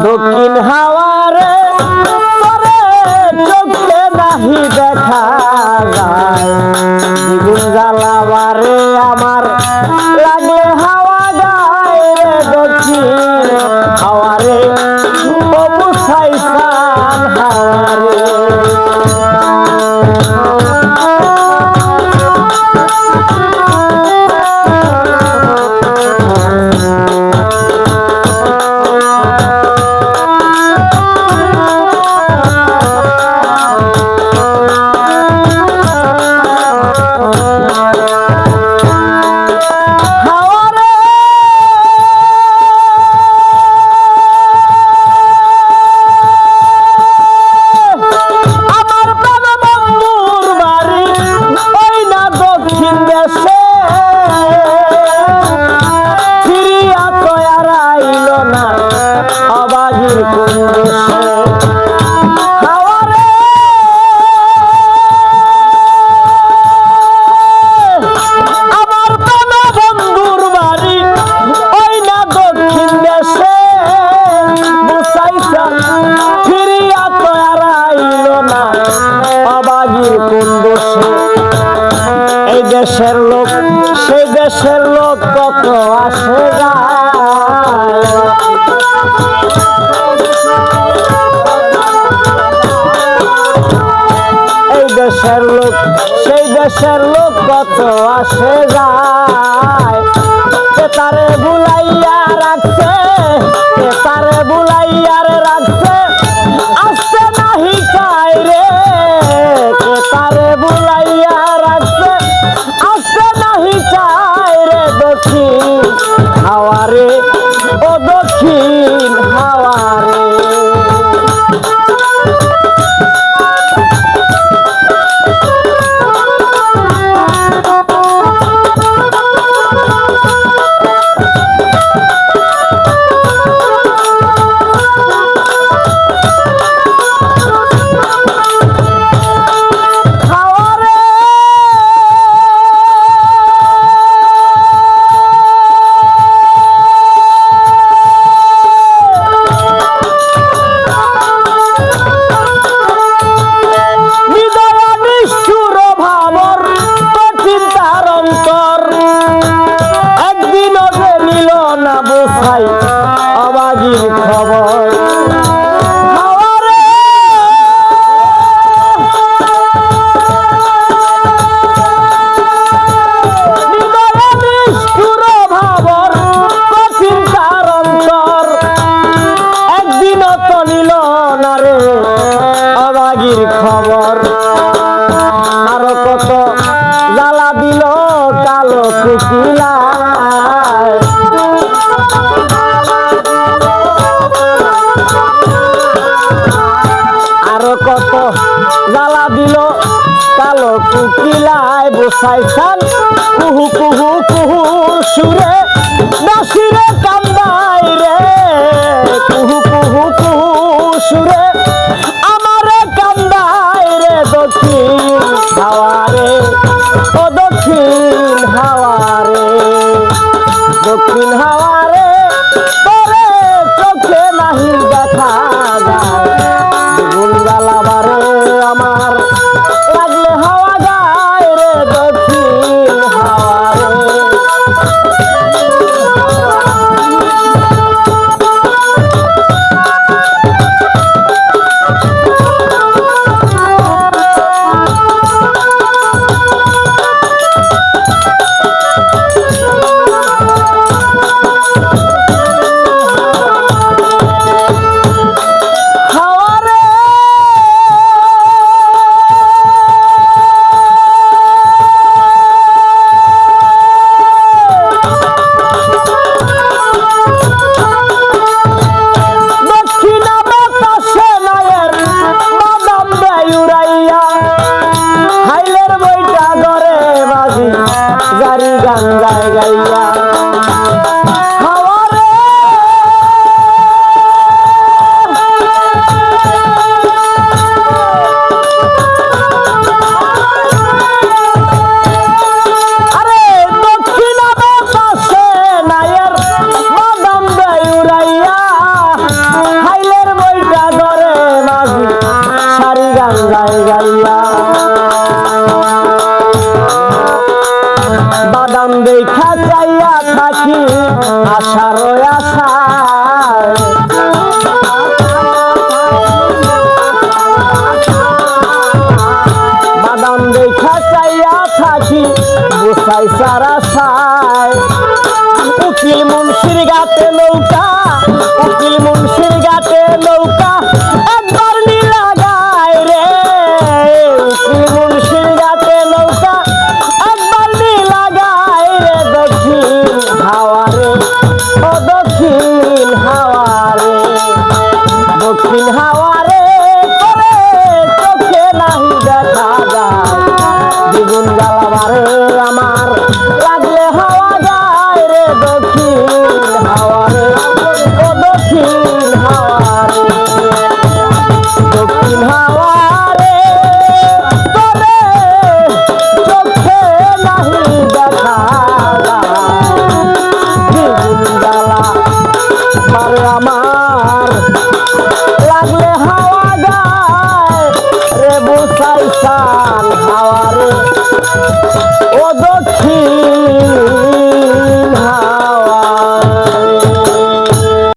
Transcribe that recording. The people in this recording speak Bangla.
দক্ষিণ হাওয়ারে তোরে চোখে নাহি দেখা যায়, দ্বিগুণ জ্বালাবারে আমার লাগলে হাওয়া গায় রে। দক্ষিণ হাওয়ারে তবু ছাইছান হাওয়ারে। এই দেশের লোক সেই দেশের লোক কত আসে যায়, এই দেশের লোক সেই দেশের লোক কত আসে যায়। তারে বুলাইয়া রাখছে, তারে বুলাইয়া রাখছে, আসতে নাহি চাই রে। তারে বুলাইয়া রাখছে, আসতে নাহি চাই রে। দক্ষিণ হাওয়ারে ও দক্ষিণ হাওয়ারে। অবাগির খবর হাওয়ারে, নিষ্ঠুর ভাবর কঠিন তার অন্তর, একদিনও তো নিল না রে অবাগির খবর। আরো কত জ্বালা দিল কালো কুকিলা, আরো কত জ্বালা দিল কালো কুকিলায়। বসাইছান কুহু কুহু কুহু সুরে দাসিরে কান্দাই রে। কুহু কুহু কুহু সুরে আমারে কান্দাই রে। দক্ষিণ হাওয়ারে ও দক্ষিণ হাওয়ারে, দক্ষিণ হাওয়ারে তোরে চোখে নাহি দেখা যায়, দ্বিগুণ জ্বালাবারে আমার লাগলে হাওয়া গায় রে। দক্ষিণ হাওয়ারে। আশার আশায় বাদাম দেখা চাইয়া থাকি গোসাই সারা সায় উকিল মুন্সির গাতে নৌকা